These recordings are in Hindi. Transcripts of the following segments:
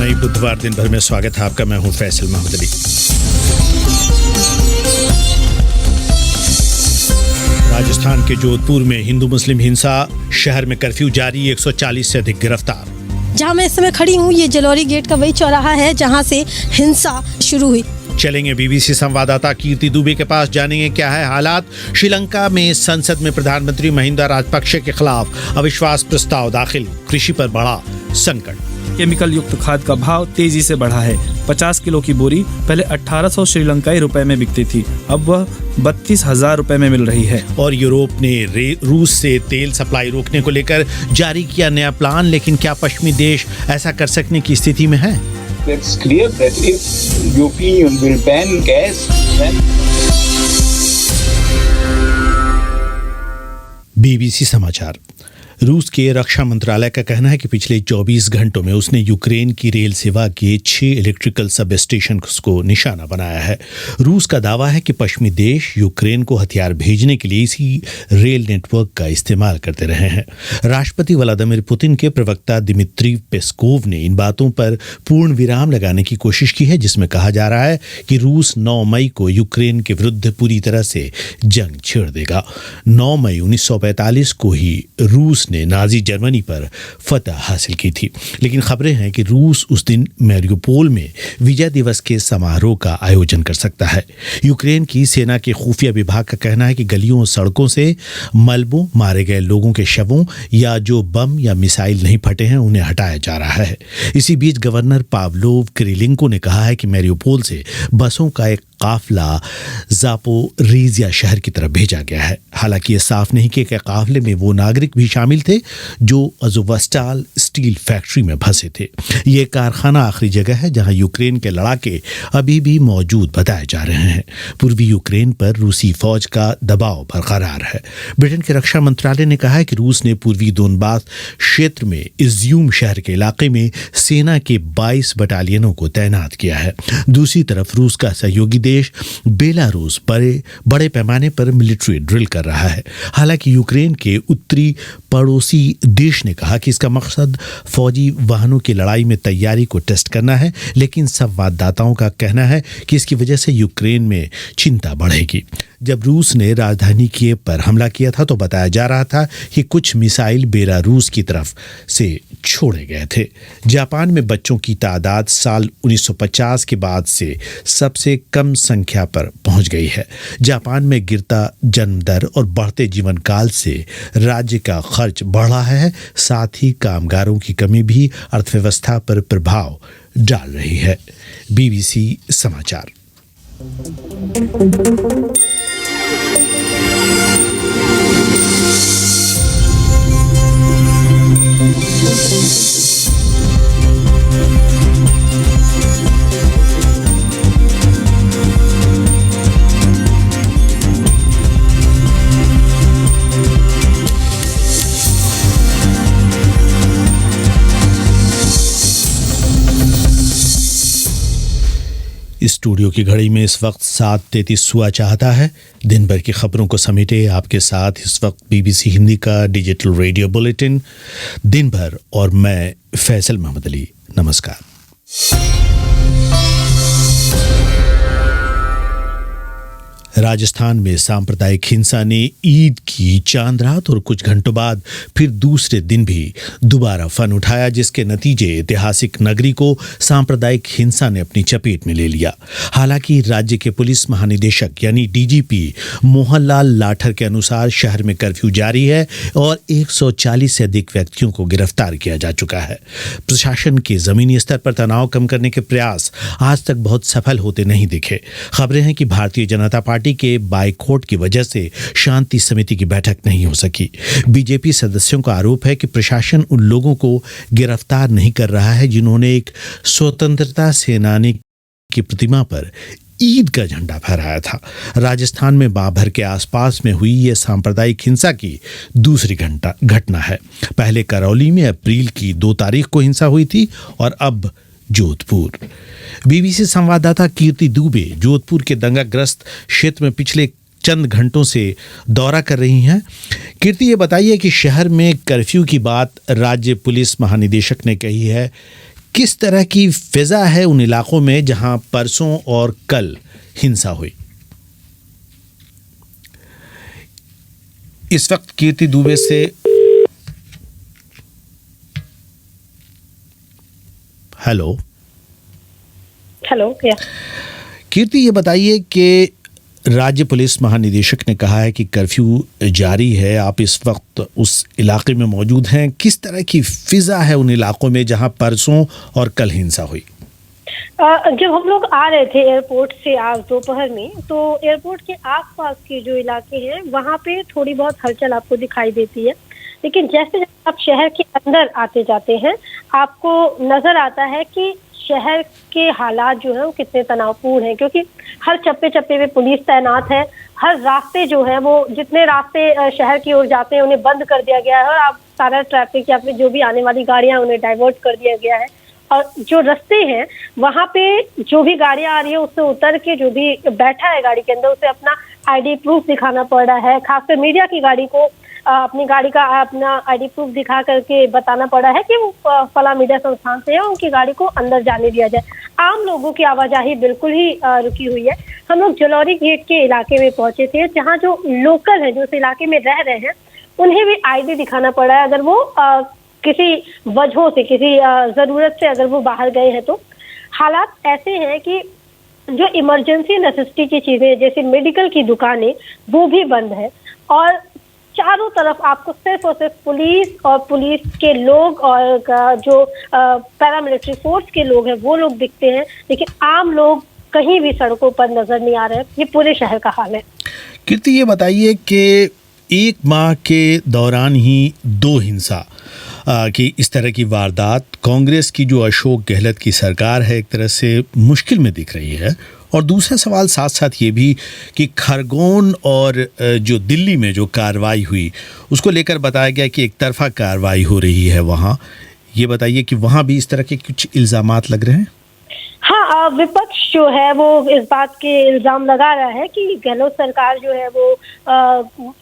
नई बुधवार दिन भर में स्वागत है आपका। मैं हूं फैसल मोहम्मद अली। राजस्थान के जोधपुर में हिंदू मुस्लिम हिंसा, शहर में कर्फ्यू जारी, 140 से अधिक गिरफ्तार। जहां मैं इस समय खड़ी हूं ये जलौरी गेट का वही चौराहा है जहां से हिंसा शुरू हुई। चलेंगे बीबीसी संवाददाता कीर्ति दुबे के पास, जानेंगे क्या है हालात। श्रीलंका में संसद में प्रधानमंत्री महिंदा राजपक्षे के खिलाफ अविश्वास प्रस्ताव दाखिल, कृषि पर बढ़ा संकट। केमिकल युक्त खाद का भाव तेजी से बढ़ा है। 50 किलो की बोरी पहले 1800 श्रीलंकाई रुपए में बिकती थी, अब वह 32,000 रुपए में मिल रही है। और यूरोप ने रूस से तेल सप्लाई रोकने को लेकर जारी किया नया प्लान, लेकिन क्या पश्चिमी देश ऐसा कर सकने की स्थिति में है? It's clear that if European will ban gas, then BBC समाचार। रूस के रक्षा मंत्रालय का कहना है कि पिछले 24 घंटों में उसने यूक्रेन की रेल सेवा के 6 इलेक्ट्रिकल सब स्टेशन को निशाना बनाया है। रूस का दावा है कि पश्चिमी देश यूक्रेन को हथियार भेजने के लिए इसी रेल नेटवर्क का इस्तेमाल करते रहे हैं। राष्ट्रपति व्लादिमीर पुतिन के प्रवक्ता दिमित्री पेस्कोव ने इन बातों पर पूर्ण विराम लगाने की कोशिश की है, जिसमें कहा जा रहा है कि रूस 9 मई को यूक्रेन के विरुद्ध पूरी तरह से जंग छेड़ देगा। 9 मई 1945 को ही रूस ने नाजी जर्मनी पर फतह हासिल की थी, लेकिन खबरें हैं कि रूस उस दिन मैरियोपोल में विजय दिवस के समारोह का आयोजन कर सकता है। यूक्रेन की सेना के खुफिया विभाग का कहना है कि गलियों और सड़कों से मलबों, मारे गए लोगों के शवों या जो बम या मिसाइल नहीं फटे हैं उन्हें हटाया जा रहा है। इसी बीच गवर्नर पावलोव किरिलेंको ने कहा है कि मैरियोपोल से बसों का एक काफिला ज़ापोरिज़िया शहर की तरफ भेजा गया है। हालांकि ये साफ नहीं कि काफिले में वो नागरिक भी शामिल थे जो अज़ोवस्टाल स्टील फैक्ट्री में फंसे थे। ये कारखाना आखिरी जगह है जहां यूक्रेन के लड़ाके अभी भी मौजूद बताए जा रहे हैं। पूर्वी यूक्रेन पर रूसी फौज का दबाव बरकरार है। ब्रिटेन के रक्षा मंत्रालय ने कहा है कि रूस ने पूर्वी दोनबास क्षेत्र में इज़्यूम शहर के इलाके में सेना के 22 बटालियनों को तैनात किया है। दूसरी तरफ रूस का सहयोगी देश बेलारूस बड़े पैमाने पर मिलिट्री ड्रिल कर रहा है। हालांकि यूक्रेन के उत्तरी पड़ोसी देश ने कहा कि इसका मकसद फौजी वाहनों की लड़ाई में तैयारी को टेस्ट करना है, लेकिन संवाददाताओं का कहना है कि इसकी वजह से यूक्रेन में चिंता बढ़ेगी। जब रूस ने राजधानी कीव पर हमला किया था तो बताया जा रहा था कि कुछ मिसाइल बेलारूस की तरफ से छोड़े गए थे। जापान में बच्चों की तादाद साल 1950 के बाद से सबसे कम संख्या पर पहुंच गई है। जापान में गिरता जन्म दर और बढ़ते जीवन काल से राज्य का खर्च बढ़ रहा है, साथ ही कामगारों की कमी भी अर्थव्यवस्था पर प्रभाव डाल रही है। बीबीसी समाचार। स्टूडियो की घड़ी में इस वक्त 7:33 हुआ चाहता है। दिन भर की खबरों को समेटे आपके साथ इस वक्त बीबीसी हिंदी का डिजिटल रेडियो बुलेटिन दिन भर, और मैं फैसल मोहम्मद अली। नमस्कार। राजस्थान में सांप्रदायिक हिंसा ने ईद की चांद रात और कुछ घंटों बाद फिर दूसरे दिन भी दोबारा फन उठाया, जिसके नतीजे ऐतिहासिक नगरी को सांप्रदायिक हिंसा ने अपनी चपेट में ले लिया। हालांकि राज्य के पुलिस महानिदेशक यानी डीजीपी मोहनलाल लाठर के अनुसार शहर में कर्फ्यू जारी है और 140 से अधिक व्यक्तियों को गिरफ्तार किया जा चुका है। प्रशासन के जमीनी स्तर पर तनाव कम करने के प्रयास आज तक बहुत सफल होते नहीं दिखे। खबरें हैं कि भारतीय जनता पार्टी के बाइकआउट की वजह से शांति समिति की बैठक नहीं हो सकी। बीजेपी सदस्यों का आरोप है कि प्रशासन उन लोगों को गिरफ्तार नहीं कर रहा है जिन्होंने एक स्वतंत्रता सेनानी की प्रतिमा पर ईद का झंडा फहराया था। राजस्थान में बाबर के आसपास में हुई यह सांप्रदायिक हिंसा की दूसरी घटना है। पहले करौली में अप्रैल की 2 तारीख को हिंसा हुई थी और अब जोधपुर। बीबीसी संवाददाता कीर्ति दुबे जोधपुर के दंगाग्रस्त क्षेत्र में पिछले चंद घंटों से दौरा कर रही हैं। कीर्ति, ये बताइए कि शहर में कर्फ्यू की बात राज्य पुलिस महानिदेशक ने कही है, किस तरह की फिजा है उन इलाकों में जहां परसों और कल हिंसा हुई? इस वक्त कीर्ति दुबे से हेलो या कीर्ति, ये बताइए कि राज्य पुलिस महानिदेशक ने कहा है कि कर्फ्यू जारी है, आप इस वक्त उस इलाके में मौजूद हैं, किस तरह की फिजा है उन इलाकों में जहां परसों और कल हिंसा हुई? जब हम लोग आ रहे थे एयरपोर्ट से आज दोपहर में, तो एयरपोर्ट के आसपास के जो इलाके हैं वहाँ पे थोड़ी बहुत हलचल आपको दिखाई देती है, लेकिन जैसे जैसे आप शहर के अंदर आते जाते हैं आपको नजर आता है कि शहर के हालात जो है वो कितने तनावपूर्ण हैं, क्योंकि हर चप्पे चप्पे पे पुलिस तैनात है। हर रास्ते जो है वो जितने रास्ते शहर की ओर जाते हैं उन्हें बंद कर दिया गया है और आप सारा ट्रैफिक या फिर जो भी आने वाली गाड़ियां उन्हें डाइवर्ट कर दिया गया है। और जो रास्ते हैं वहाँ पे जो भी गाड़ियां आ रही है उससे उतर के जो भी बैठा है गाड़ी के अंदर उसे अपना आईडी प्रूफ दिखाना पड़ रहा है। खासकर मीडिया की गाड़ी को अपनी गाड़ी का अपना आईडी प्रूफ दिखा करके बताना पड़ा है कि वो फला मीडिया संस्थान से है, उनकी गाड़ी को अंदर जाने दिया जाए। आम लोगों की आवाजाही बिल्कुल ही रुकी हुई है। हम लोग जलौरी गेट के इलाके में पहुंचे थे, जहाँ जो लोकल है जो इस इलाके में रह रहे हैं उन्हें भी आईडी दिखाना पड़ा है। अगर वो किसी वजहों से किसी जरूरत से अगर वो बाहर गए हैं तो हालात ऐसे हैं कि जो इमरजेंसी नेसेसिटी की चीजें जैसे मेडिकल की दुकानें वो भी बंद है और चारों तरफ आपको सिर्फ और सिर्फ पुलिस के लोग और जो पैरामिलिट्री फोर्स के लोग हैं वो लोग दिखते हैं, लेकिन आम लोग कहीं भी सड़कों पर नजर नहीं आ रहे हैं। ये पूरे शहर का हाल है। कीर्ति, ये बताइए कि एक माह के दौरान ही दो हिंसा की इस तरह की वारदात कांग्रेस की जो अशोक गहलोत की सरकार है एक तरह से मुश्किल में दिख रही है। और दूसरा सवाल साथ साथ ये भी कि खरगोन और जो दिल्ली में जो कार्रवाई हुई उसको लेकर बताया गया कि एक तरफा कार्रवाई हो रही है वहाँ। ये बताइए कि वहाँ भी इस तरह के कुछ इल्ज़ामात लग रहे हैं? हाँ, विपक्ष जो है वो इस बात के इल्जाम लगा रहा है कि गहलोत सरकार जो है वो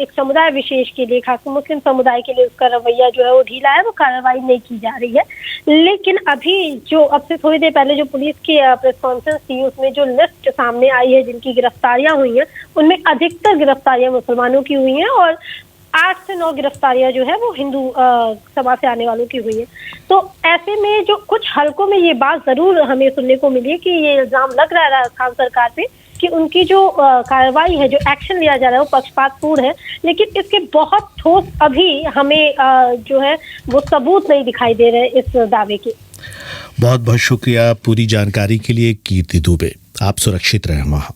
एक समुदाय विशेष के लिए, खासकर मुस्लिम समुदाय के लिए उसका रवैया जो है वो ढीला है, वो कार्रवाई नहीं की जा रही है। लेकिन अभी जो अब से थोड़ी देर पहले जो पुलिस की प्रेस कॉन्फ्रेंस थी उसमें जो लिस्ट सामने आई है जिनकी गिरफ्तारियां हुई हैं उनमें अधिकतर गिरफ्तारियां मुसलमानों की हुई हैं और 8 से 9 गिरफ्तारियां जो है वो हिंदू समाज से आने वालों की हुई है। तो ऐसे में जो कुछ हलकों में ये बात जरूर हमें सुनने को मिली है कि ये इल्जाम लग रहा है खान सरकार पे कि उनकी जो कार्रवाई है, जो एक्शन लिया जा रहा है वो पक्षपातपूर्ण है, लेकिन इसके बहुत ठोस अभी हमें जो है वो सबूत नहीं दिखाई दे रहे इस दावे के। बहुत बहुत शुक्रिया पूरी जानकारी के लिए कीर्ति दुबे। आप सुरक्षित रहें वहाँ।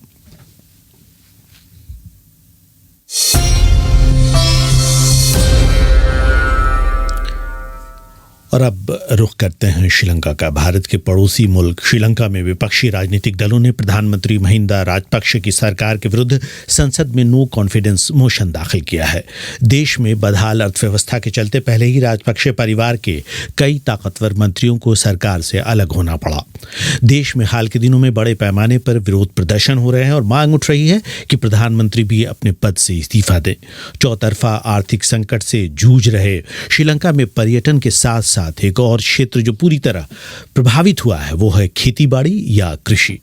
और अब रुख करते हैं श्रीलंका का। भारत के पड़ोसी मुल्क श्रीलंका में विपक्षी राजनीतिक दलों ने प्रधानमंत्री महिंदा राजपक्षे की सरकार के विरुद्ध संसद में नो कॉन्फिडेंस मोशन दाखिल किया है। देश में बदहाल अर्थव्यवस्था के चलते पहले ही राजपक्षे परिवार के कई ताकतवर मंत्रियों को सरकार से अलग होना पड़ा। देश में हाल के दिनों में बड़े पैमाने पर विरोध प्रदर्शन हो रहे हैं और मांग उठ रही है कि प्रधानमंत्री भी अपने पद से इस्तीफा दें। चौतरफा आर्थिक संकट से जूझ रहे श्रीलंका में पर्यटन के साथ साथ एक और क्षेत्र जो पूरी तरह प्रभावित हुआ है वो है खेतीबाड़ी या कृषि।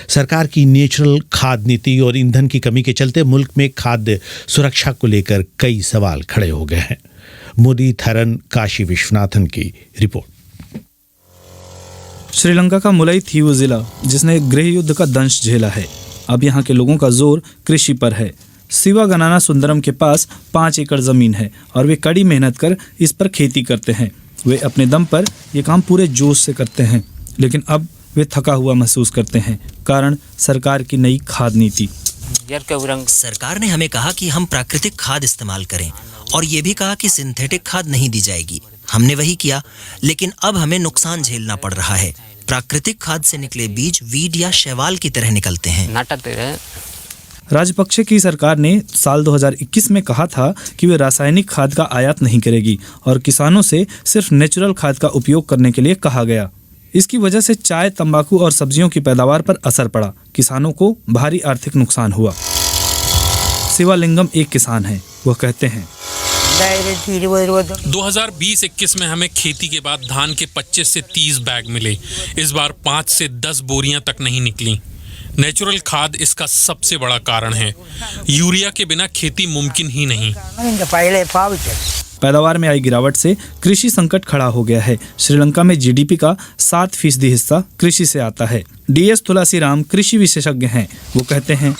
सरकार की नेचुरल खाद नीति और ईंधन की कमी के चलते मुल्क में खाद्य सुरक्षा को लेकर कई सवाल खड़े हो गए हैं। मुरलीधरन काशी विश्वनाथन की रिपोर्ट। श्रीलंका का मुलैथीव जिला जिसने गृह युद्ध का दंश झेला है, अब यहाँ के लोगों का जोर कृषि पर है। सिवागनाना सुंदरम के पास 5 एकड़ जमीन है और वे कड़ी मेहनत कर इस पर खेती करते हैं। वे अपने दम पर ये काम पूरे जोश से करते हैं, लेकिन अब वे थका हुआ महसूस करते हैं, कारण सरकार की नई खाद नीति। सरकार ने हमें कहा कि हम प्राकृतिक खाद इस्तेमाल करें और ये भी कहा कि सिंथेटिक खाद नहीं दी जाएगी। हमने वही किया, लेकिन अब हमें नुकसान झेलना पड़ रहा है। प्राकृतिक खाद से निकले बीज वीड या शैवाल की तरह निकलते हैं। राजपक्षे की सरकार ने साल 2021 में कहा था कि वे रासायनिक खाद का आयात नहीं करेगी और किसानों से सिर्फ नेचुरल खाद का उपयोग करने के लिए कहा गया। इसकी वजह से चाय, तंबाकू और सब्जियों की पैदावार पर असर पड़ा। किसानों को भारी आर्थिक नुकसान हुआ। शिवालिंगम एक किसान हैं। वह कहते हैं, 2020-21 में हमें खेती के बाद धान के 25 से 30 बैग मिले। इस बार 5 से 10 बोरियां तक नहीं निकली। नेचुरल खाद इसका सबसे बड़ा कारण है। यूरिया के बिना खेती मुमकिन ही नहीं। पैदावार में आई गिरावट से कृषि संकट खड़ा हो गया है। श्रीलंका में जीडीपी का 7% हिस्सा कृषि से आता है। DS तुलसीराम कृषि विशेषज्ञ हैं। वो कहते हैं,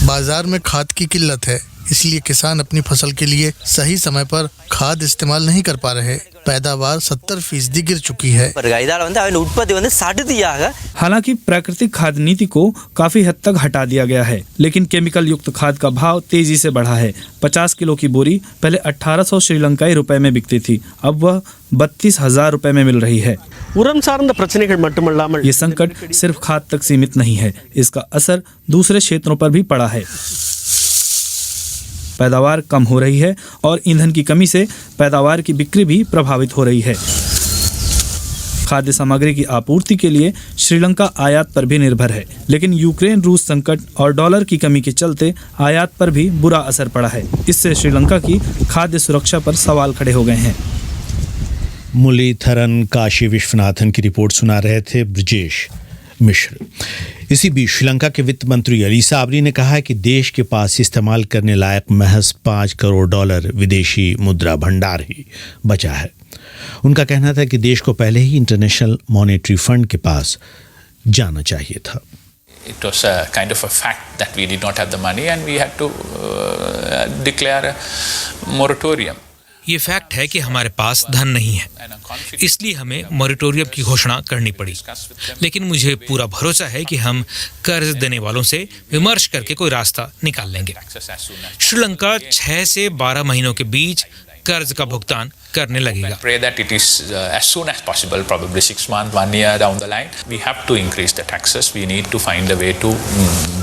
बाजार में खाद की किल्लत है, इसलिए किसान अपनी फसल के लिए सही समय पर खाद इस्तेमाल नहीं कर पा रहे। पैदावार 70% गिर चुकी है। हालांकि प्राकृतिक खाद नीति को काफी हद तक हटा दिया गया है, लेकिन केमिकल युक्त खाद का भाव तेजी से बढ़ा है। 50 किलो की बोरी पहले 1800 श्रीलंकाई रुपए में बिकती थी, अब वह 32,000 रुपए में मिल रही है। ये संकट सिर्फ खाद तक सीमित नहीं है, इसका असर दूसरे क्षेत्रों पर भी पड़ा है। पैदावार कम हो रही है और ईंधन की कमी से पैदावार की बिक्री भी प्रभावित हो रही है। खाद्य सामग्री की आपूर्ति के लिए श्रीलंका आयात पर भी निर्भर है, लेकिन यूक्रेन रूस संकट और डॉलर की कमी के चलते आयात पर भी बुरा असर पड़ा है। इससे श्रीलंका की खाद्य सुरक्षा पर सवाल खड़े हो गए हैं। मुरलीधरन काशी विश्वनाथन की रिपोर्ट सुना रहे थे ब्रजेश मिश्र। इसी बीच श्रीलंका के वित्त मंत्री अली साबरी ने कहा है कि देश के पास इस्तेमाल करने लायक महज $5 करोड़ विदेशी मुद्रा भंडार ही बचा है। उनका कहना था कि देश को पहले ही इंटरनेशनल मॉनेटरी फंड के पास जाना चाहिए था। It was a kind of a fact that we did not have the money and we had to declare a moratorium. ये फैक्ट है कि हमारे पास धन नहीं है, इसलिए हमें मॉरेटोरियम की घोषणा करनी पड़ी। लेकिन मुझे पूरा भरोसा है कि हम कर्ज देने वालों से विमर्श करके कोई रास्ता निकाल लेंगे। श्रीलंका 6 से 12 महीनों के बीच कर्ज का भुगतान करने लगेगा। Pray that it is as soon as possible, probably 6 months, 1 year down the line. We have to increase the taxes. We need to find a way to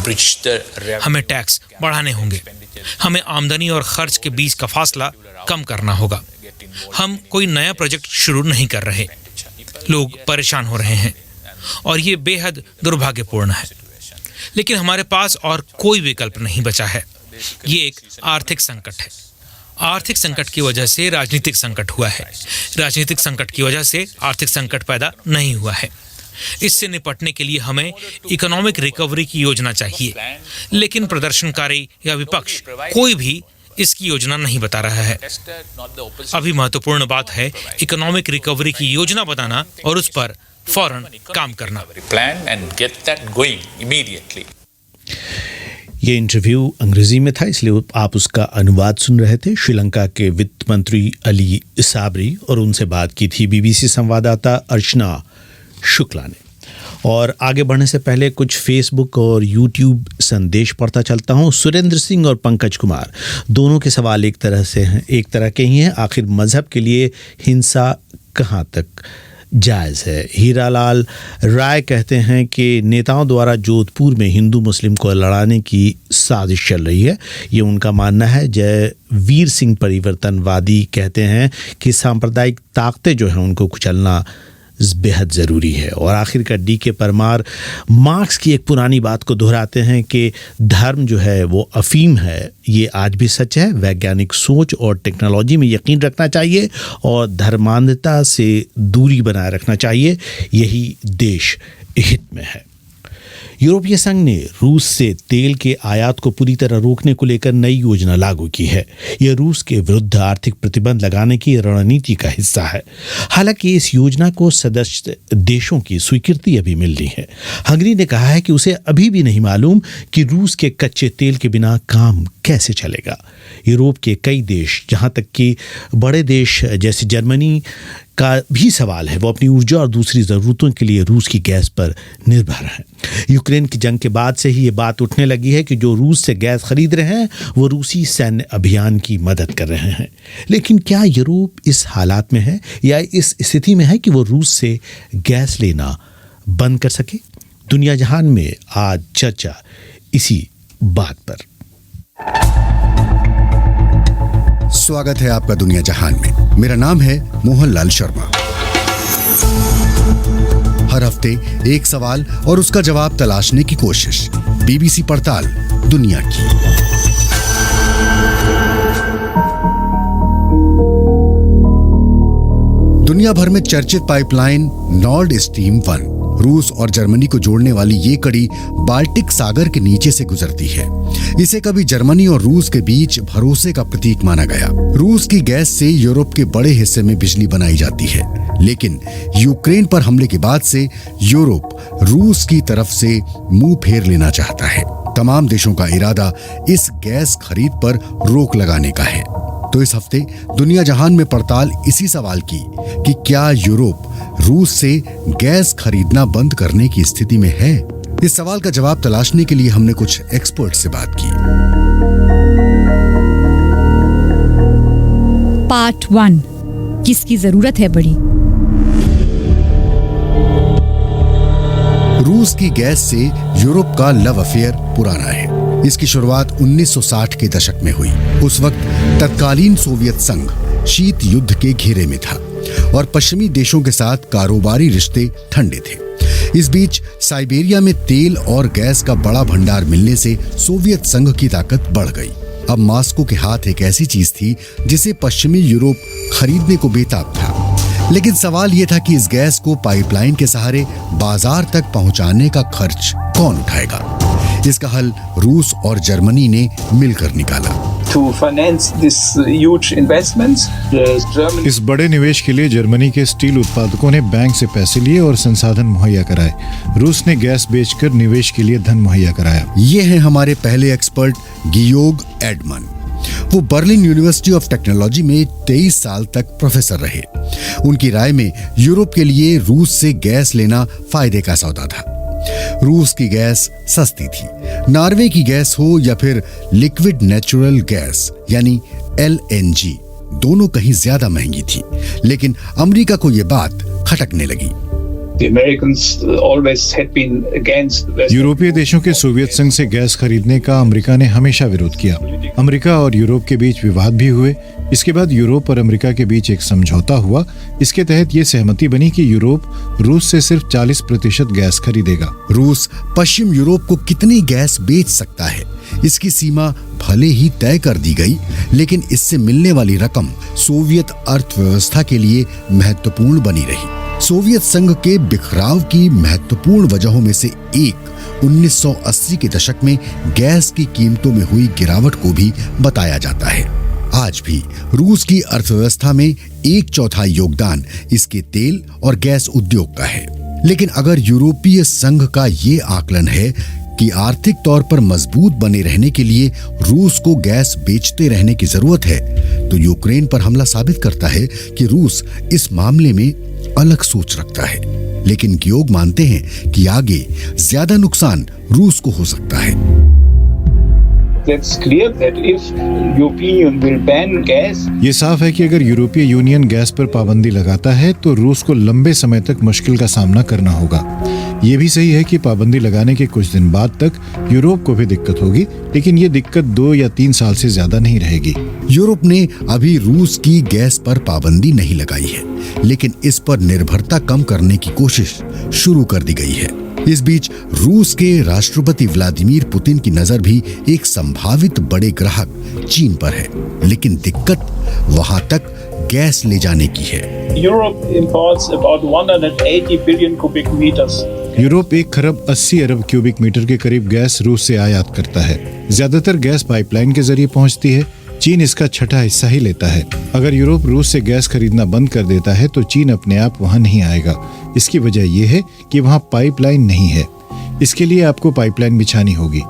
bridge the. हमें टैक्स बढ़ाने होंगे। हमें आमदनी और खर्च के बीच का फासला कम करना होगा। हम कोई नया प्रोजेक्ट शुरू नहीं कर रहे। लोग परेशान हो रहे हैं और ये बेहद दुर्भाग्यपूर्ण है। लेकिन हमारे पास और कोई विकल्प नहीं बचा है। ये एक आर्थिक संकट है। आर्थिक संकट की वजह से राजनीतिक संकट हुआ है। राजनीतिक संकट की वजह से आर्थिक संकट पैदा नहीं हुआ है। इससे निपटने के लिए हमें इकोनॉमिक रिकवरी की योजना चाहिए, लेकिन प्रदर्शनकारी या विपक्ष कोई भी इसकी योजना नहीं बता रहा है। अभी महत्वपूर्ण बात है इकोनॉमिक रिकवरी की योजना बनाना और उस पर फौरन काम करना। ये इंटरव्यू अंग्रेजी में था, इसलिए आप उसका अनुवाद सुन रहे थे। श्रीलंका के वित्त मंत्री अली साबरी और उनसे बात की थी BBC संवाददाता अर्चना शुक्ला ने। और आगे बढ़ने से पहले कुछ फेसबुक और यूट्यूब संदेश पढ़ता चलता हूँ। सुरेंद्र सिंह और पंकज कुमार दोनों के सवाल एक तरह के ही हैं। आखिर मजहब के लिए हिंसा कहाँ तक जायज़ है? हीरालाल राय कहते हैं कि नेताओं द्वारा जोधपुर में हिंदू मुस्लिम को लड़ाने की साजिश चल रही है, ये उनका मानना है। जयवीर सिंह परिवर्तनवादी कहते हैं कि सांप्रदायिक ताकतें जो हैं उनको कुचलना बेहद ज़रूरी है। और आखिरकार DK परमार मार्क्स की एक पुरानी बात को दोहराते हैं कि धर्म जो है वो अफीम है। ये आज भी सच है। वैज्ञानिक सोच और टेक्नोलॉजी में यकीन रखना चाहिए और धर्मांधता से दूरी बनाए रखना चाहिए। यही देश हित में है। यूरोपीय संघ ने रूस से तेल के आयात को पूरी तरह रोकने को लेकर नई योजना लागू की है। यह रूस के विरुद्ध आर्थिक प्रतिबंध लगाने की रणनीति का हिस्सा है। हालांकि इस योजना को सदस्य देशों की स्वीकृति अभी मिलनी है। हंगरी ने कहा है कि उसे अभी भी नहीं मालूम कि रूस के कच्चे तेल के बिना काम कैसे चलेगा। यूरोप के कई देश, जहां तक कि बड़े देश जैसे जर्मनी का भी सवाल है, वो अपनी ऊर्जा और दूसरी ज़रूरतों के लिए रूस की गैस पर निर्भर हैं। यूक्रेन की जंग के बाद से ही ये बात उठने लगी है कि जो रूस से गैस खरीद रहे हैं वो रूसी सैन्य अभियान की मदद कर रहे हैं। लेकिन क्या यूरोप इस हालात में है या इस स्थिति में है कि वो रूस से गैस लेना बंद कर सके? दुनिया जहान में आज चर्चा इसी बात पर। स्वागत है आपका दुनिया जहान में। मेरा नाम है मोहनलाल शर्मा। हर हफ्ते एक सवाल और उसका जवाब तलाशने की कोशिश। BBC पड़ताल दुनिया की। दुनिया भर में चर्चित पाइपलाइन नॉर्ड स्ट्रीम 1 रूस और जर्मनी को जोड़ने वाली ये कड़ी बाल्टिक सागर के नीचे से गुजरती है। इसे कभी जर्मनी और रूस के बीच भरोसे का प्रतीक माना गया। रूस की गैस से यूरोप के बड़े हिस्से में बिजली बनाई जाती है, लेकिन यूक्रेन पर हमले के बाद से यूरोप रूस की तरफ से मुंह फेर लेना चाहता है। तमाम देशों का इरादा इस गैस खरीद पर रोक लगाने का है। तो इस हफ्ते दुनिया जहान में पड़ताल इसी सवाल की कि क्या यूरोप रूस से गैस खरीदना बंद करने की स्थिति में है। इस सवाल का जवाब तलाशने के लिए हमने कुछ एक्सपर्ट से बात की। पार्ट 1, किसकी जरूरत है बड़ी। रूस की गैस से यूरोप का लव अफेयर पुराना है। इसकी शुरुआत 1960 के दशक में हुई। उस वक्त तत्कालीन सोवियत संघ शीत युद्ध के घेरे में था और पश्चिमी देशों के साथ कारोबारी रिश्ते ठंडे थे। इस बीच साइबेरिया में तेल और गैस का बड़ा भंडार मिलने से सोवियत संघ की ताकत बढ़ गई। अब मॉस्को के हाथ एक ऐसी चीज थी जिसे पश्चिमी यूरोप खरीदने को बेताब था। लेकिन सवाल यह था कि इस गैस को पाइपलाइन के सहारे बाजार तक पहुंचाने का खर्च कौन उठाएगा। इसका हल रूस और जर्मनी ने मिलकर निकाला। To finance this huge investments, Germany... इस बड़े निवेश के लिए जर्मनी के स्टील उत्पादकों ने बैंक से पैसे लिए और संसाधन मुहैया कराए। रूस ने गैस बेचकर निवेश के लिए धन मुहैया कराया। ये हैं हमारे पहले एक्सपर्ट गियोर्ग एडमन। वो बर्लिन यूनिवर्सिटी ऑफ टेक्नोलॉजी में 23 साल तक प्रोफेसर रहे। उनकी राय में यूरोप के लिए रूस से गैस लेना फायदे का सौदा था। रूस की गैस सस्ती थी। नॉर्वे की गैस हो या फिर लिक्विड नेचुरल गैस यानी LNG, दोनों कहीं ज्यादा महंगी थी। लेकिन अमेरिका को यह बात खटकने लगी। यूरोपीय देशों के सोवियत संघ से गैस खरीदने का अमेरिका ने हमेशा विरोध किया। अमेरिका और यूरोप के बीच विवाद भी हुए। इसके बाद यूरोप और अमेरिका के बीच एक समझौता हुआ। इसके तहत ये सहमति बनी कि यूरोप रूस से सिर्फ 40% गैस खरीदेगा। रूस पश्चिम यूरोप को कितनी गैस बेच सकता है, इसकी सीमा भले ही तय कर दी गई, लेकिन इससे मिलने वाली रकम सोवियत अर्थव्यवस्था के लिए महत्वपूर्ण बनी रही। सोवियत संघ के बिखराव की महत्वपूर्ण वजहों में से एक 1980 के दशक में गैस की कीमतों में हुई गिरावट को भी बताया जाता है। आज भी रूस की अर्थव्यवस्था में 1/4 योगदान इसके तेल और गैस उद्योग का है। लेकिन अगर यूरोपीय संघ का ये आकलन है कि आर्थिक तौर पर मजबूत बने रहने के लिए रूस को गैस बेचते रहने की जरूरत है, तो यूक्रेन पर हमला साबित करता है कि रूस इस मामले में अलग सोच रखता है। लेकिन गियोर्ग मानते हैं कि आगे ज्यादा नुकसान रूस को हो सकता है। ये साफ है कि अगर यूरोपीय यूनियन गैस पर पाबंदी लगाता है तो रूस को लंबे समय तक मुश्किल का सामना करना होगा। ये भी सही है कि पाबंदी लगाने के कुछ दिन बाद तक यूरोप को भी दिक्कत होगी, लेकिन ये दिक्कत 2 या 3 साल से ज्यादा नहीं रहेगी। यूरोप ने अभी रूस की गैस पर पाबंदी नहीं लगाई है, लेकिन इस पर निर्भरता कम करने की कोशिश शुरू कर दी गई है। इस बीच रूस के राष्ट्रपति व्लादिमीर पुतिन की नजर भी एक संभावित बड़े ग्राहक चीन पर है, लेकिन दिक्कत वहां तक गैस ले जाने की है। यूरोप 1 खरब 80 अरब क्यूबिक मीटर के करीब गैस रूस से आयात करता है। ज्यादातर गैस पाइपलाइन के जरिए पहुंचती है। चीन इसका छठा हिस्सा ही लेता है। अगर यूरोप रूस से गैस खरीदना बंद कर देता है तो चीन अपने आप वहां नहीं आएगा। इसकी वजह यह है कि वहां पाइपलाइन नहीं है। इसके लिए आपको पाइपलाइन बिछानी होगी।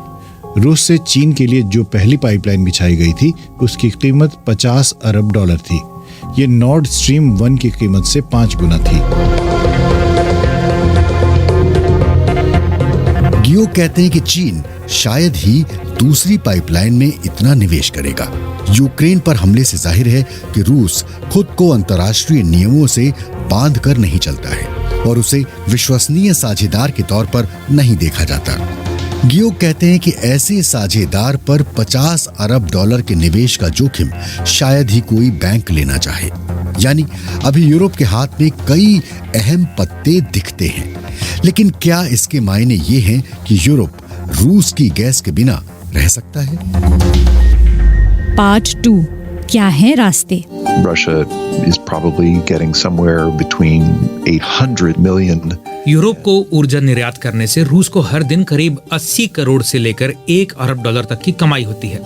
रूस से चीन के लिए जो पहली पाइपलाइन बिछाई गई थी उसकी कीमत $50 अरब थी। ये नॉर्ड स्ट्रीम 1 की कीमत से 5 गुना थी। गियोर्ग कहते हैं कि चीन शायद ही दूसरी पाइपलाइन में इतना निवेश करेगा। यूक्रेन पर हमले से जाहिर है कि रूस खुद को अंतर्राष्ट्रीय नियमों से बांध कर नहीं चलता है और उसे विश्वसनीय साझेदार के तौर पर नहीं देखा जाता। गियोर्ग कहते हैं कि ऐसे साझेदार पर $50 अरब के निवेश का जोखिम शायद ही कोई बैंक लेना चाहे। यानी अभी यूरोप के हाथ में कई अहम पत्ते दिखते हैं, लेकिन क्या इसके मायने ये हैं कि यूरोप रूस की गैस के बिना रह सकता है? पार्ट 2, क्या है रास्ते। Russia is probably getting somewhere between 800 million. Europe को ऊर्जा निर्यात करने से रूस को हर दिन करीब 80 करोड़ से लेकर 1 अरब डॉलर तक की कमाई होती है।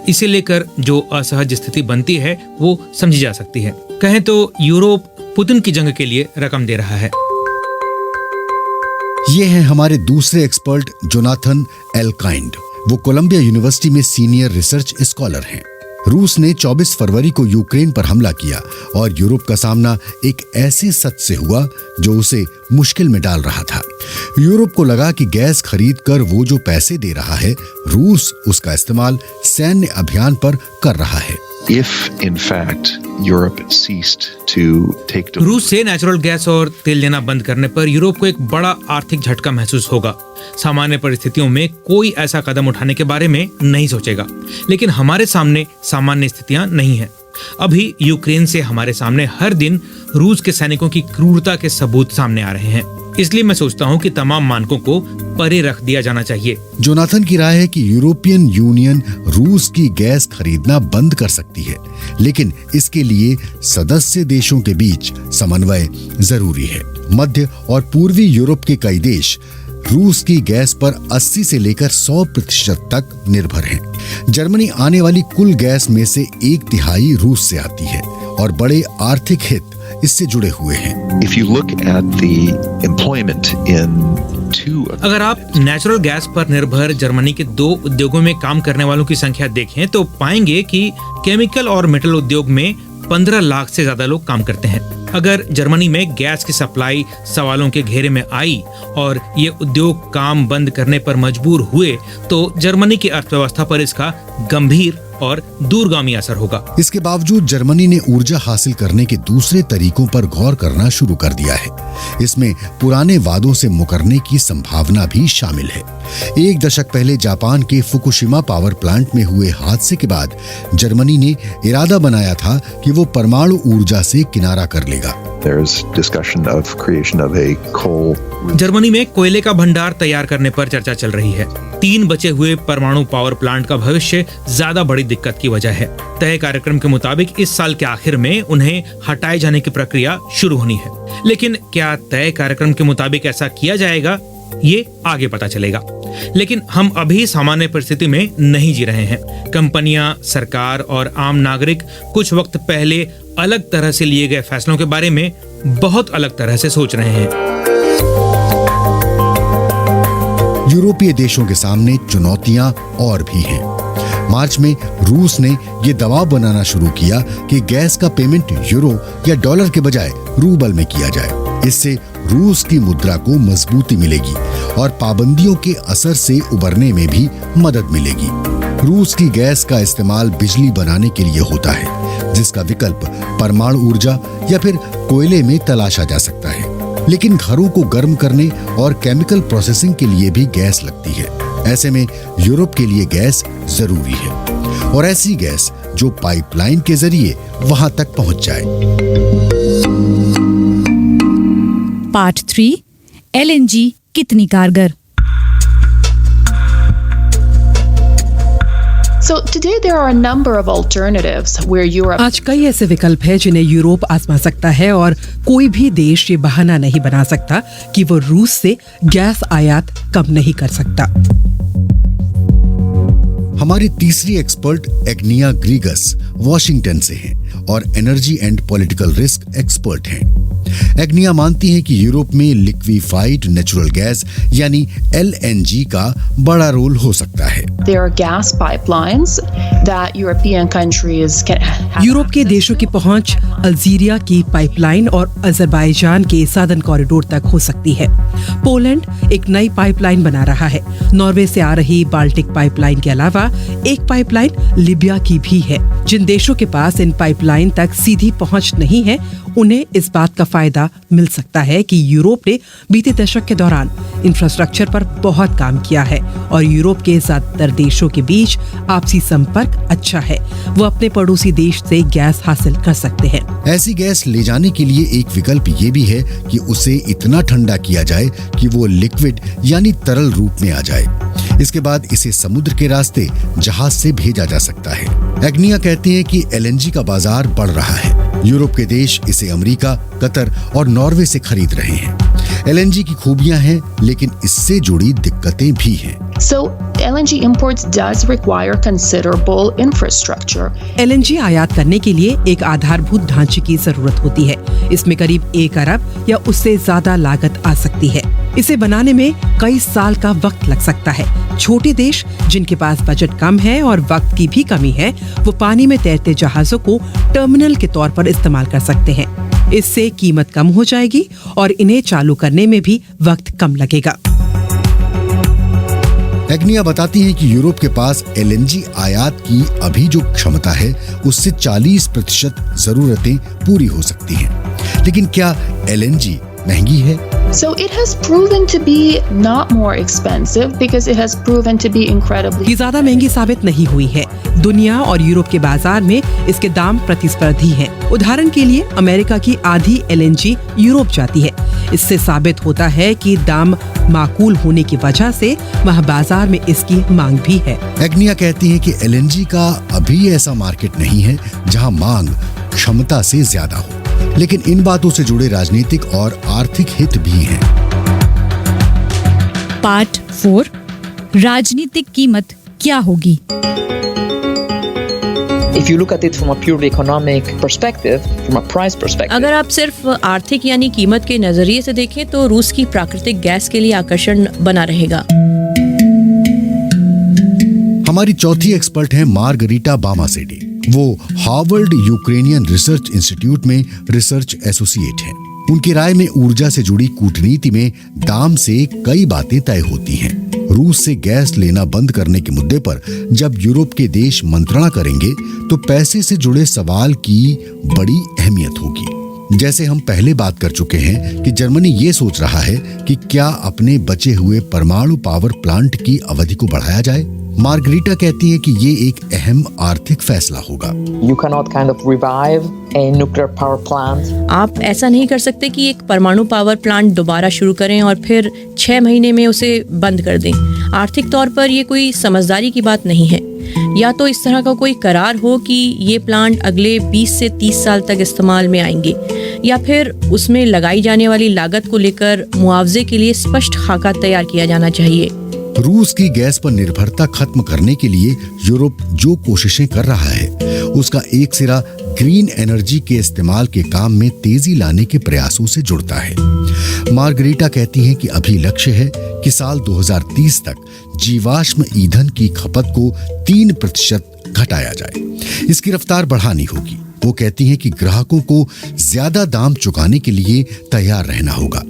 इसे लेकर जो असहज स्थिति बनती है वो समझी जा सकती है। कहें तो यूरोप पुतिन की जंग के लिए रकम दे रहा है। ये हैं हमारे दूसरे एक्सपर्ट जोनाथन एलकाइंड। वो कोलंबिया यूनिवर्सिटी में सीनियर रिसर्च स्कॉलर हैं। रूस ने 24 फरवरी को यूक्रेन पर हमला किया और यूरोप का सामना एक ऐसे सच से हुआ जो उसे मुश्किल में डाल रहा था। यूरोप को लगा कि गैस खरीद कर वो जो पैसे दे रहा है, रूस उसका इस्तेमाल सैन्य अभियान पर कर रहा है। If in fact Europe ceased to take रूस से नेचुरल गैस और तेल लेना बंद करने पर यूरोप को एक बड़ा आर्थिक झटका महसूस होगा। सामान्य परिस्थितियों में कोई ऐसा कदम उठाने के बारे में नहीं सोचेगा, लेकिन हमारे सामने सामान्य स्थितियां नहीं है। अभी यूक्रेन से हमारे सामने हर दिन रूस के सैनिकों की क्रूरता के सबूत सामने आ रहे हैं। इसलिए मैं सोचता हूं कि तमाम मानकों को परे रख दिया जाना चाहिए। जोनाथन की राय है कि यूरोपियन यूनियन रूस की गैस खरीदना बंद कर सकती है, लेकिन इसके लिए सदस्य देशों के बीच समन्वय जरूरी है। मध्य और पूर्वी यूरोप के कई देश रूस की गैस पर 80 से लेकर 100% तक निर्भर हैं। जर्मनी आने वाली कुल गैस में से 1/3 रूस से आती है और बड़े आर्थिक हित इससे जुड़े हुए हैं। If you look at the employment in अगर आप नेचुरल गैस पर निर्भर जर्मनी के 2 उद्योगों में काम करने वालों की संख्या देखें तो पाएंगे कि केमिकल और मेटल उद्योग में 15 लाख से ज्यादा लोग काम करते हैं। अगर जर्मनी में गैस की सप्लाई सवालों के घेरे में आई और ये उद्योग काम बंद करने पर मजबूर हुए तो जर्मनी की अर्थव्यवस्था पर इसका गंभीर और दूरगामी असर होगा। इसके बावजूद जर्मनी ने ऊर्जा हासिल करने के दूसरे तरीकों पर गौर करना शुरू कर दिया है। इसमें पुराने वादों से मुकरने की संभावना भी शामिल है। 1 दशक पहले जापान के फुकुशिमा पावर प्लांट में हुए हादसे के बाद जर्मनी ने इरादा बनाया था कि वो परमाणु ऊर्जा से किनारा कर लेगा। There's discussion of creation of a coal. Germany में कोयले का भंडार तैयार करने पर चर्चा चल रही है। 3 बचे हुए परमाणु पावर प्लांट का भविष्य ज्यादा बड़ी दिक्कत की वजह है। तय कार्यक्रम के मुताबिक इस साल के आखिर में उन्हें हटाए जाने की प्रक्रिया शुरू होनी है, लेकिन क्या तय कार्यक्रम के मुताबिक ऐसा किया जाएगा ये आगे पता चलेगा। लेकिन हम अभी सामान्य परिस्थिति में नहीं जी रहे हैं। कंपनियां, सरकार और आम नागरिक कुछ वक्त पहले अलग तरह से लिए गए फैसलों के बारे में बहुत अलग तरह से सोच रहे हैं। यूरोपीय देशों के सामने चुनौतियां और भी हैं। मार्च में रूस ने ये दबाव बनाना शुरू किया कि गैस का पेमेंट यूरो या डॉलर के बजाय रूबल में किया जाए। इससे रूस की मुद्रा को मजबूती मिलेगी और पाबंदियों के असर से उबरने में भी मदद मिलेगी। रूस की गैस का इस्तेमाल बिजली बनाने के लिए होता है, जिसका विकल्प परमाणु ऊर्जा या फिर कोयले में तलाशा जा सकता है। लेकिन घरों को गर्म करने और केमिकल प्रोसेसिंग के लिए भी गैस लगती है। ऐसे में यूरोप के लिए गैस जरूरी है, और ऐसी गैस जो पाइपलाइन के जरिए वहां तक पहुंच जाए। पार्ट 3 LNG कितनी कारगर। So today there are a number of alternatives where Europe. आज कई ऐसे विकल्प हैं जिन्हें यूरोप आजमा सकता है, और कोई भी देश ये बहाना नहीं बना सकता कि वो रूस से गैस आयात कम नहीं कर सकता। हमारी तीसरी एक्सपर्ट एग्निया ग्रीगस वाशिंगटन से हैं और energy and political risk expert हैं। एग्निया मानती हैं कि यूरोप में लिक्विफाइड नेचुरल गैस यानी LNG का बड़ा रोल हो सकता है। There are gas pipelines that European countries can. Europe के देशों की पहुंच अल्जीरिया की पाइपलाइन और अजरबैजान के साधन कॉरिडोर तक हो सकती है। पोलैंड एक नई पाइपलाइन बना रहा है। नॉर्वे से आ रही बाल्टिक पाइपलाइन के अलावा एक पाइपलाइन लीबिया की भी है। जिन देशों के पास इन पाइपलाइन तक सीधी पहुंच नहीं है, उन्हें इस बात का फायदा मिल सकता है कि यूरोप ने बीते दशक के दौरान इंफ्रास्ट्रक्चर पर बहुत काम किया है और यूरोप के ज्यादातर देशों के बीच आपसी संपर्क अच्छा है। वो अपने पड़ोसी देश से गैस हासिल कर सकते हैं। ऐसी गैस ले जाने के लिए एक विकल्प ये भी है कि उसे इतना ठंडा किया जाए कि वो लिक्विड यानी तरल रूप में आ जाए। इसके बाद इसे समुद्र के रास्ते जहाज से भेजा जा सकता है। एग्निया कहते हैं कि एलएनजी का बाजार बढ़ रहा है। यूरोप के देश इसे अमेरिका, कतर और नॉर्वे से खरीद रहे हैं। एलएनजी की खूबियां हैं, लेकिन इससे जुड़ी दिक्कतें भी हैं। So LNG imports does require considerable infrastructure. LNG आयात करने के लिए एक आधारभूत ढांचे की जरूरत होती है। इसमें करीब 1 अरब या उससे ज्यादा लागत आ सकती है। इसे बनाने में कई साल का वक्त लग सकता है। छोटे देश जिनके पास बजट कम है और वक्त की भी कमी है, वो पानी में तैरते जहाजों को टर्मिनल के तौर पर इस्तेमाल कर सकते हैं। इससे कीमत कम हो जाएगी और इन्हें चालू करने में भी वक्त कम लगेगा। एग्निया बताती हैं कि यूरोप के पास एलएनजी आयात की अभी जो क्षमता है, उससे 40% जरूरतें पूरी हो सकती हैं। लेकिन क्या एलएनजी महंगी है? So it has proven to be not more expensive because it has proven to be incredibly. ये ज्यादा महंगी साबित नहीं हुई है। दुनिया और यूरोप के बाजार में इसके दाम प्रतिस्पर्धी हैं। उदाहरण के लिए अमेरिका की आधी एलएनजी यूरोप जाती है। इससे साबित होता है कि दाम माकूल होने की वजह से वहाँ बाजार में इसकी मांग भी है। एग्निया कहती है कि एलएनजी का अभी ऐसा मार्केट नहीं है जहाँ मांग क्षमता से ज्यादा हो, लेकिन इन बातों से जुड़े राजनीतिक और आर्थिक हित भी हैं। पार्ट 4, राजनीतिक कीमत क्या होगी? If you look at it from a purely economic perspective, from a price perspective. अगर आप सिर्फ आर्थिक यानी कीमत के नजरिए से देखें तो रूस की प्राकृतिक गैस के लिए आकर्षण बना रहेगा। हमारी चौथी एक्सपर्ट हैं मार्गरीटा बामासेडी। वो हार्वर्ड यूक्रेनियन रिसर्च इंस्टीट्यूट में रिसर्च एसोसिएट हैं। उनकी राय में ऊर्जा से जुड़ी कूटनीति में दाम से कई बातें तय होती हैं। रूस से गैस लेना बंद करने के मुद्दे पर जब यूरोप के देश मंत्रणा करेंगे तो पैसे से जुड़े सवाल की बड़ी अहमियत होगी। जैसे हम पहले बात कर चुके हैं कि जर्मनी ये सोच रहा है कि क्या अपने बचे हुए परमाणु पावर प्लांट की अवधि को बढ़ाया जाए। मार्गरीटा कहती है कि ये एक अहम आर्थिक फैसला होगा। You cannot kind of revive a nuclear power plant. आप ऐसा नहीं कर सकते कि एक परमाणु पावर प्लांट दोबारा शुरू करें और फिर 6 महीने में उसे बंद कर दें। आर्थिक तौर पर ये कोई समझदारी की बात नहीं है। या तो इस तरह का कोई करार हो कि ये प्लांट अगले 20 से 30 साल तक इस्तेमाल में आएंगे, या फिर उसमें लगाई जाने वाली लागत को लेकर मुआवजे के लिए स्पष्ट खाका तैयार किया जाना चाहिए। रूस की गैस पर निर्भरता खत्म करने के लिए यूरोप जो कोशिशें कर रहा है, उसका एक सिरा ग्रीन एनर्जी के इस्तेमाल के काम में तेजी लाने के प्रयासों से जुड़ता है। मार्गरीटा कहती हैं कि अभी लक्ष्य है कि साल 2030 तक जीवाश्म ईंधन की खपत को 3% घटाया जाए। इसकी रफ्तार बढ़ानी होगी। वो कहती हैं कि ग्राहकों को ज्यादा दाम चुकाने के लिए तैयार रहना होगा।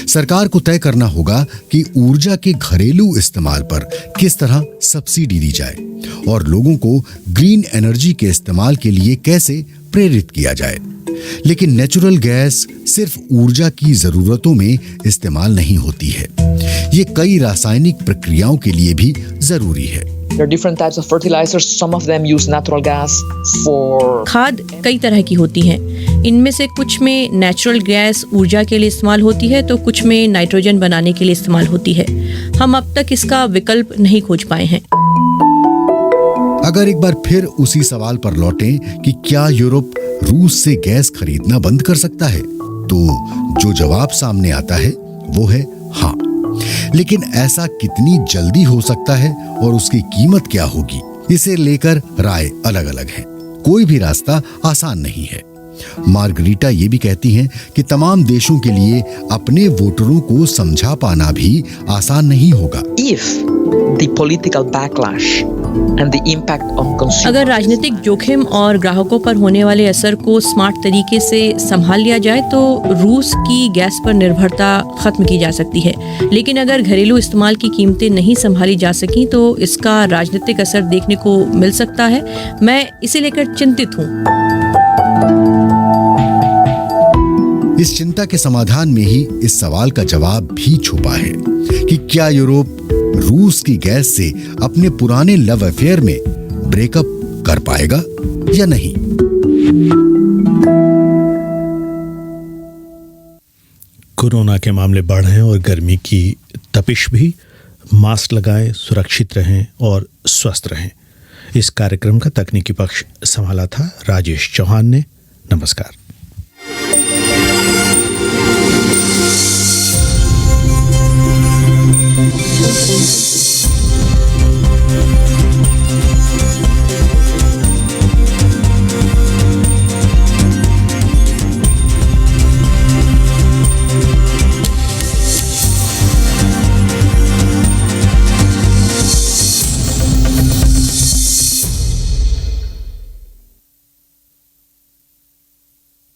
सरकार को तय करना होगा कि ऊर्जा के घरेलू इस्तेमाल पर किस तरह सब्सिडी दी जाए और लोगों को ग्रीन एनर्जी के इस्तेमाल के लिए कैसे प्रेरित किया जाए। लेकिन नेचुरल गैस सिर्फ ऊर्जा की जरूरतों में इस्तेमाल नहीं होती है। ये कई रासायनिक प्रक्रियाओं के लिए भी जरूरी है। There are different types of fertilizers. Some of them use natural gas for. खाद कई तरह की होती हैं। इनमें से कुछ में नेचुरल गैस ऊर्जा के लिए इस्तेमाल होती है तो कुछ में नाइट्रोजन बनाने के लिए इस्तेमाल होती है। हम अब तक इसका विकल्प नहीं खोज पाए हैं। अगर एक बार फिर उसी सवाल पर लौटें कि क्या यूरोप रूस से गैस खरीदना बंद कर सकता है, तो जो जवाब सामने आता है वो है हाँ। लेकिन ऐसा कितनी जल्दी हो सकता है और उसकी कीमत क्या होगी, इसे लेकर राय अलग अलग है। कोई भी रास्ता आसान नहीं है। मार्गरीटा ये भी कहती हैं कि तमाम देशों के लिए अपने वोटरों को समझा पाना भी आसान नहीं होगा। If the political backlash and the impact on consumers. अगर राजनीतिक जोखिम और ग्राहकों पर होने वाले असर को स्मार्ट तरीके से संभाल लिया जाए तो रूस की गैस पर निर्भरता खत्म की जा सकती है। लेकिन अगर घरेलू इस्तेमाल की कीमतें नहीं संभाली जा सकी तो इसका राजनीतिक असर देखने को मिल सकता है। मैं इसे लेकर चिंतित हूँ। इस चिंता के समाधान में ही इस सवाल का जवाब भी छुपा है कि क्या यूरोप रूस की गैस से अपने पुराने लव अफेयर में ब्रेकअप कर पाएगा या नहीं। कोरोना के मामले बढ़ रहे हैं और गर्मी की तपिश भी मास्क लगाएं, सुरक्षित रहें और स्वस्थ रहें। इस कार्यक्रम का तकनीकी पक्ष संभाला था राजेश चौहान ने। नमस्कार।